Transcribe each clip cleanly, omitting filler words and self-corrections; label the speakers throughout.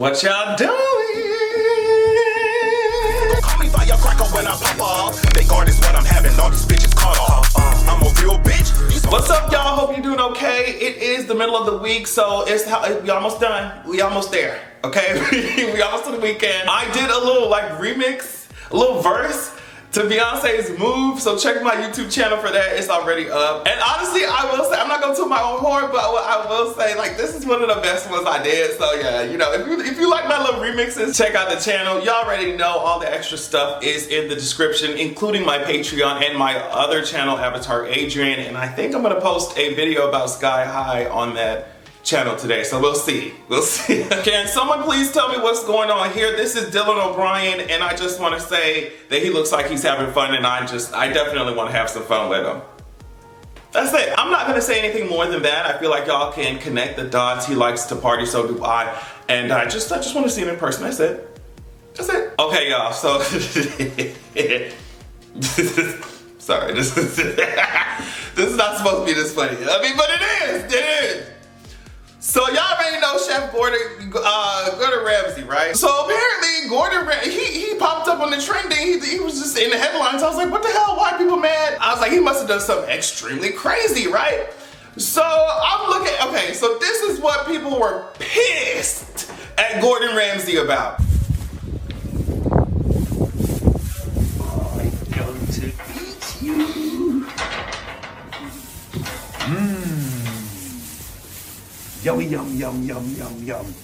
Speaker 1: What y'all doing?
Speaker 2: Call me firecracker when I pop off. They guard is what I'm having. All these bitches caught off. I'm a real bitch.
Speaker 1: What's up, y'all? Hope you're doing okay. It is the middle of the week, so we almost done. We almost there. Okay, we almost to the weekend. I did a little remix, a little verse to Beyonce's Move, so check my YouTube channel for that. It's already up. And honestly, I will say, I'm not gonna toot my own horn, but I will say, this is one of the best ones I did. So yeah, you know, if you like my little remixes, check out the channel. Y'all already know all the extra stuff is in the description, including my Patreon and my other channel, Avatar Adrian. And I think I'm gonna post a video about Sky High on that channel today, so we'll see. Can someone please tell me what's going on here? This is Dylan O'Brien, and I just want to say that he looks like he's having fun, and I definitely want to have some fun with him. That's it. I'm not gonna say anything more than that. I feel like y'all can connect the dots. He likes to party, so do I, and I just want to see him in person. That's it. That's it. Okay, y'all. So sorry, this is not supposed to be this funny. I mean, but it is. It is. So y'all already know Chef Gordon Ramsay, right? So apparently Gordon Ramsay, he popped up on the trending. He was just in the headlines. I was like, what the hell? Why are people mad? I was like, he must have done something extremely crazy, right? So I'm looking, okay, so this is what people were pissed at Gordon Ramsay about.
Speaker 3: I'm going to eat you. Yummy, yum, yum, yum, yum, yum.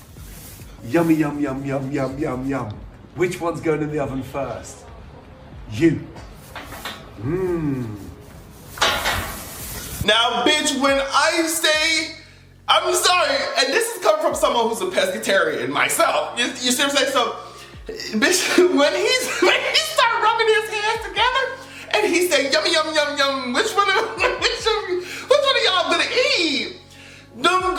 Speaker 3: Yummy, yum, yum, yum, yum, yum, yum. Which one's going in the oven first? You.
Speaker 1: Now, bitch, when I say, I'm sorry, and this is coming from someone who's a pescatarian myself. You see what I'm saying? So, bitch, when he started rubbing his hands together, and he said, yummy, yum, yum, yum, which one of y'all gonna eat? Them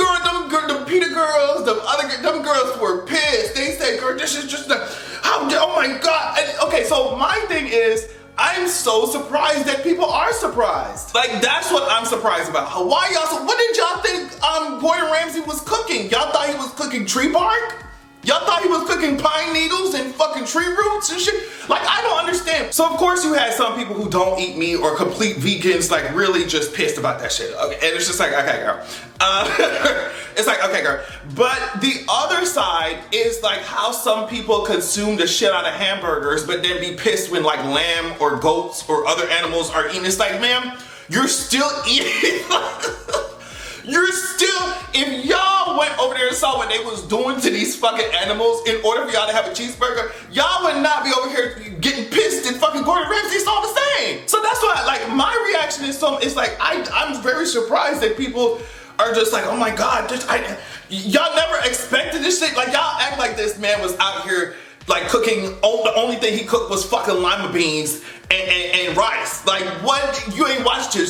Speaker 1: PETA girls, them girls were pissed. They said, girl, this is just oh my God. And, okay, so my thing is, I'm so surprised that people are surprised. That's what I'm surprised about. Why y'all, so what did y'all think Gordon Ramsay was cooking? Y'all thought he was cooking tree bark? Y'all thought he was cooking pine needles and fucking tree roots and shit? I don't understand. So of course you had some people who don't eat meat or complete vegans really just pissed about that shit. Okay, and it's just okay, girl. It's okay, girl. But the other side is how some people consume the shit out of hamburgers but then be pissed when lamb or goats or other animals are eaten. It's ma'am, you're still eating. You're still, if y'all went over there and saw what they was doing to these fucking animals in order for y'all to have a cheeseburger, y'all would not be over here getting pissed and fucking Gordon Ramsay saw the same. So that's why, my reaction is I'm very surprised that people are just oh my God, y'all never expected this shit. Y'all act like this man was out here cooking, the only thing he cooked was fucking lima beans and rice. What? You ain't watched the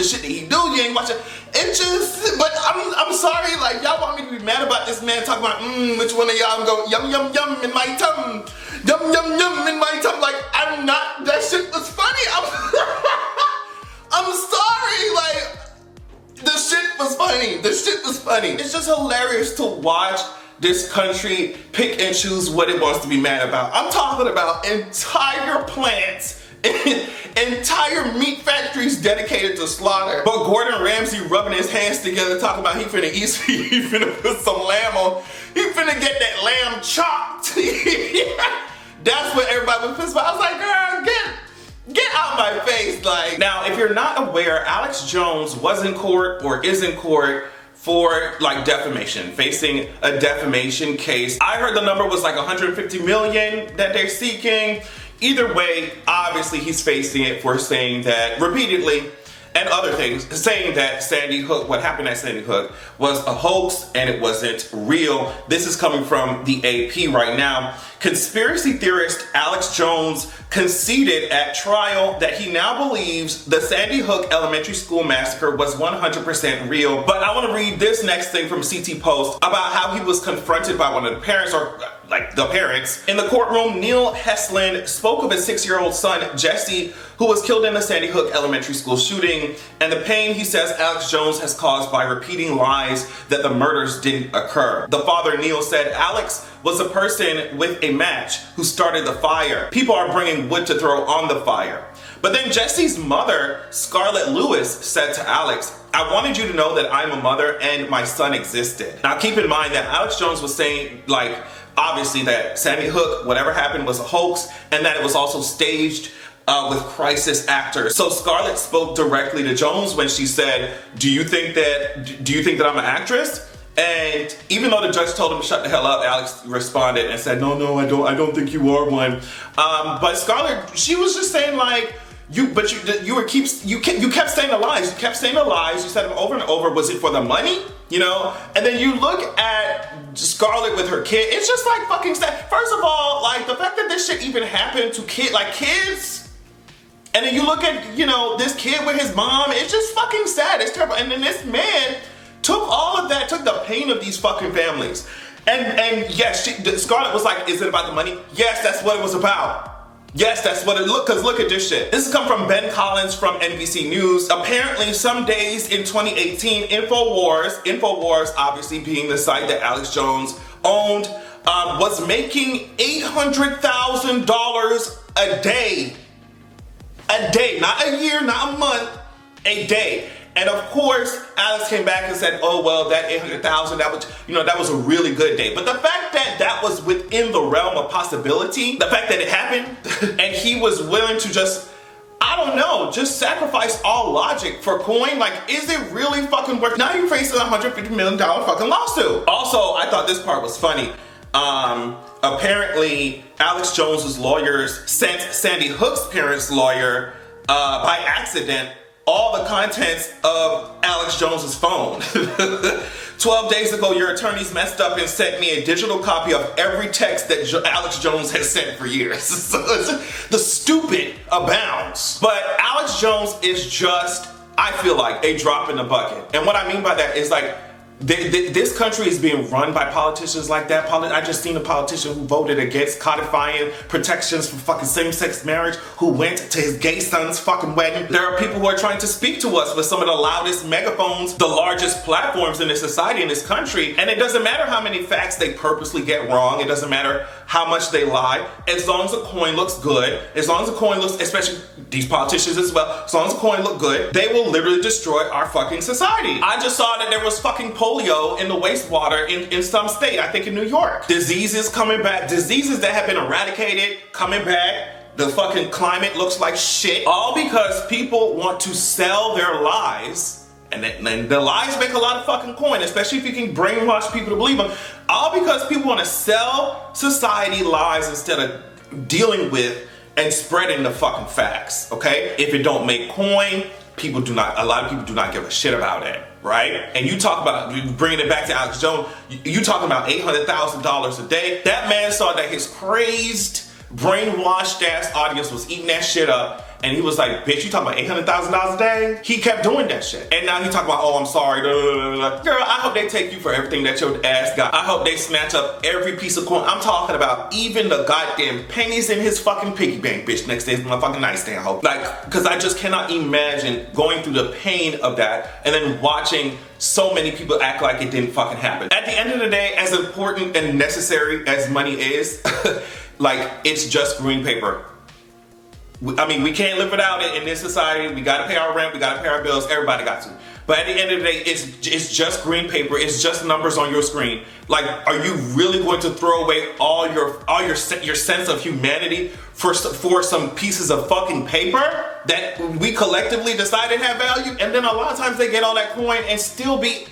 Speaker 1: shit that he do. You ain't watching. It just, but I'm sorry, y'all want me to be mad about this man talking about, which one of y'all go yum yum yum in my tum, yum yum yum in my tum. I'm not, that shit was funny. I'm sorry, the shit was funny. The shit was funny. It's just hilarious to watch this country pick and choose what it wants to be mad about. I'm talking about entire plants, entire meat factories dedicated to slaughter. But Gordon Ramsay rubbing his hands together talking about he finna eat, he finna put some lamb on, he finna get that lamb chopped. That's what everybody was pissed about. I was like, girl, get out my face. Now, if you're not aware, Alex Jones was in court or is in court for defamation, facing a defamation case. I heard the number was 150 million that they're seeking. Either way, obviously he's facing it for saying that repeatedly, and other things, saying that Sandy Hook, what happened at Sandy Hook was a hoax and it wasn't real. This is coming from the AP right now. Conspiracy theorist Alex Jones conceded at trial that he now believes the Sandy Hook Elementary School massacre was 100% real. But I want to read this next thing from CT Post about how he was confronted by one of the parents, or like the parents. In the courtroom, Neil Heslin spoke of his 6-year-old son, Jesse, who was killed in the Sandy Hook Elementary School shooting, and the pain he says Alex Jones has caused by repeating lies that the murders didn't occur. The father, Neil, said Alex was a person with a match who started the fire. People are bringing wood to throw on the fire. But then Jesse's mother, Scarlett Lewis, said to Alex, I wanted you to know that I'm a mother and my son existed. Now keep in mind that Alex Jones was saying, like, obviously that Sandy Hook, whatever happened, was a hoax, and that it was also staged with crisis actors. So Scarlett spoke directly to Jones when she said, do you think that I'm an actress? And even though the judge told him to shut the hell up, Alex responded and said, no, I don't think you are one. But Scarlett, she was just saying like, you kept saying the lies. You kept saying the lies. You said them over and over. Was it for the money? You know? And then you look at Scarlett with her kid. It's just like fucking sad. First of all, like the fact that this shit even happened to kids. And then you look at, you know, this kid with his mom. It's just fucking sad. It's terrible. And then this man took all of that, took the pain of these fucking families. And yes, Scarlett was like, is it about the money? Yes, that's what it was about. Yes, that's what it looked, because look at this shit. This has come from Ben Collins from NBC News. Apparently, some days in 2018, InfoWars obviously being the site that Alex Jones owned, was making $800,000 a day. A day, not a year, not a month, a day. And of course, Alex came back and said, oh, well, that 800,000, that was a really good day. But the fact that that was within the realm of possibility, the fact that it happened, and he was willing to just, I don't know, just sacrifice all logic for coin, like, is it really fucking worth? Now you're facing a $150 million fucking lawsuit. Also, I thought this part was funny. Apparently, Alex Jones's lawyers sent Sandy Hook's parents' lawyer, by accident, all the contents of Alex Jones's phone. 12 days ago, your attorneys messed up and sent me a digital copy of every text that Alex Jones has sent for years. The stupid abounds. But Alex Jones is just, I feel like, a drop in the bucket. And what I mean by that is like, this country is being run by politicians like that. I just seen a politician who voted against codifying protections for fucking same-sex marriage, who went to his gay son's fucking wedding. There are people who are trying to speak to us with some of the loudest megaphones, the largest platforms in this society, in this country. And it doesn't matter how many facts they purposely get wrong. It doesn't matter how much they lie. As long as the coin looks good, as long as the coin looks, especially these politicians as well, as long as the coin look good, they will literally destroy our fucking society. I just saw that there was fucking polio in the wastewater in some state, I think in New York. Diseases coming back, diseases that have been eradicated, coming back. The fucking climate looks like shit. All because people want to sell their lies. And the lies make a lot of fucking coin, especially if you can brainwash people to believe them. All because people want to sell society lies instead of dealing with and spreading the fucking facts, okay? If it don't make coin, a lot of people do not give a shit about it, right? And you talk about, bringing it back to Alex Jones, you talking about $800,000 a day. That man saw that his crazed, brainwashed ass audience was eating that shit up. And he was like, bitch, you talking about $800,000 a day? He kept doing that shit. And now he talking about, oh, I'm sorry. Girl, I hope they take you for everything that your ass got. I hope they snatch up every piece of coin. I'm talking about even the goddamn pennies in his fucking piggy bank, bitch, next to his motherfucking nightstand, ho. Like, because I just cannot imagine going through the pain of that and then watching so many people act like it didn't fucking happen. At the end of the day, as important and necessary as money is, like, it's just green paper. I mean, we can't live without it in this society. We gotta pay our rent, we gotta pay our bills, everybody got to. But at the end of the day, it's just green paper, it's just numbers on your screen. Like, are you really going to throw away all your sense of humanity for some pieces of fucking paper that we collectively decided have value? And then a lot of times they get all that coin and still be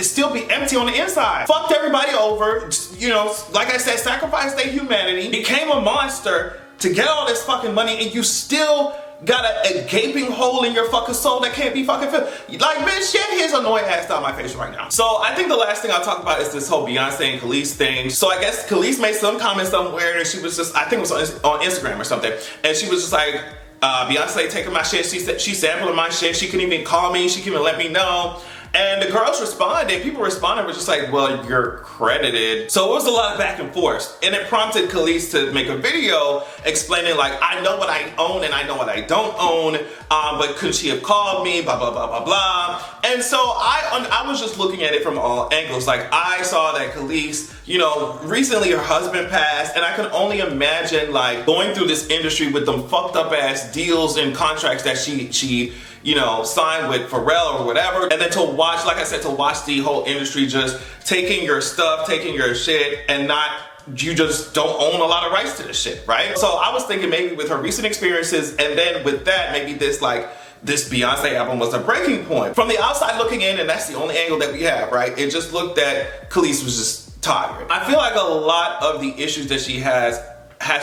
Speaker 1: empty on the inside. Fucked everybody over, you know, like I said, sacrificed their humanity, became a monster to get all this fucking money, and you still got a gaping hole in your fucking soul that can't be fucking filled. Like, bitch, get his annoying ass down my face right now. So I think the last thing I'll talk about is this whole Beyonce and Kelis thing. So I guess Kelis made some comment somewhere, and she was just, I think it was on Instagram or something, and she was just like, Beyonce taking my shit, she sampling my shit, she couldn't even call me, she couldn't even let me know. And the girls responded, people responded were just like, well, you're credited. So it was a lot of back and forth. And it prompted Kelis to make a video explaining like, I know what I own and I know what I don't own, but could she have called me, blah, blah, blah, blah, blah. And so I was just looking at it from all angles. Like I saw that Kelis, you know, recently her husband passed, and I can only imagine like going through this industry with them fucked up ass deals and contracts that she you know, signed with Pharrell or whatever, and then to watch, like I said, to watch the whole industry just taking your stuff, taking your shit, and not, you just don't own a lot of rights to this shit, right? So I was thinking maybe with her recent experiences, and then with that, maybe this Beyonce album was a breaking point. From the outside looking in, and that's the only angle that we have, right? It just looked that Kelis was just tired. I feel like a lot of the issues that she has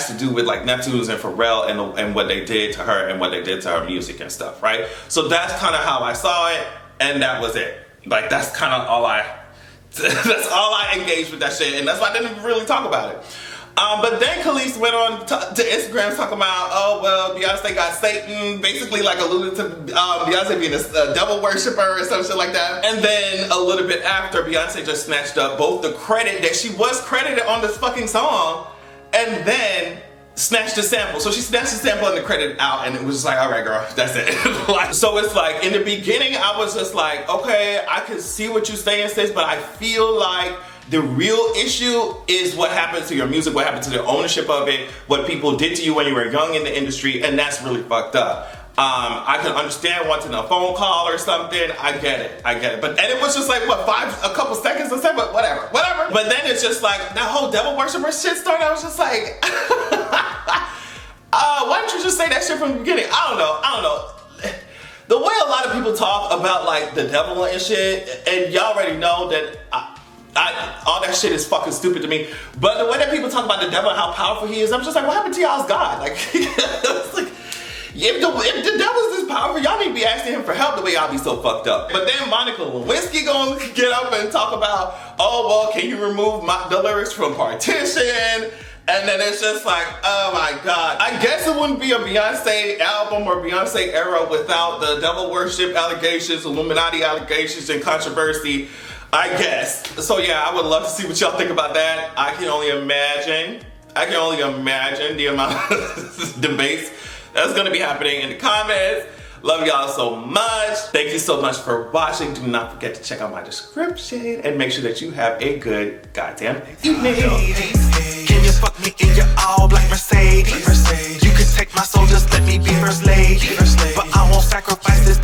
Speaker 1: to do with like Neptunes and Pharrell and what they did to her and what they did to her music and stuff, right? So that's kind of how I saw it, and that was it. Like that's kind of all that's all I engaged with that shit, and that's why I didn't really talk about it. But then Kelis went on to Instagram talking about, oh well, Beyonce got Satan, basically like alluding to Beyonce being a devil worshiper or some shit like that. And then a little bit after, Beyonce just snatched up both the credit that she was credited on this fucking song, and then snatched the sample. So she snatched the sample and the credit out, and it was just like, all right, girl, that's it. Like, so it's like, in the beginning, I was just like, okay, I can see what you're saying, sis, but I feel like the real issue is what happened to your music, what happened to the ownership of it, what people did to you when you were young in the industry, and that's really fucked up. I can understand wanting a phone call or something. I get it. And it was just like, what, a couple seconds or something, but whatever. But then it's just like, that whole devil worshiper shit started. I was just like, why didn't you just say that shit from the beginning? I don't know. The way a lot of people talk about like the devil and shit, and y'all already know that all that shit is fucking stupid to me. But the way that people talk about the devil and how powerful he is, I'm just like, what happened to y'all's God? Like, it's like, if the devil's this powerful, y'all need to be asking him for help the way y'all be so fucked up. But then Monica Lewinsky gonna get up and talk about, oh, well, can you remove the lyrics from Partition? And then it's just like, oh my God. I guess it wouldn't be a Beyonce album or Beyonce era without the devil worship allegations, Illuminati allegations, and controversy, I guess. So yeah, I would love to see what y'all think about that. I can only imagine the amount of debates that's gonna be happening in the comments. Love y'all so much. Thank you so much for watching. Do not forget to check out my description and make sure that you have a good goddamn evening.
Speaker 2: Can you fuck me in your all black Mercedes? You can take my soul, just let me be first lady. But I won't sacrifice this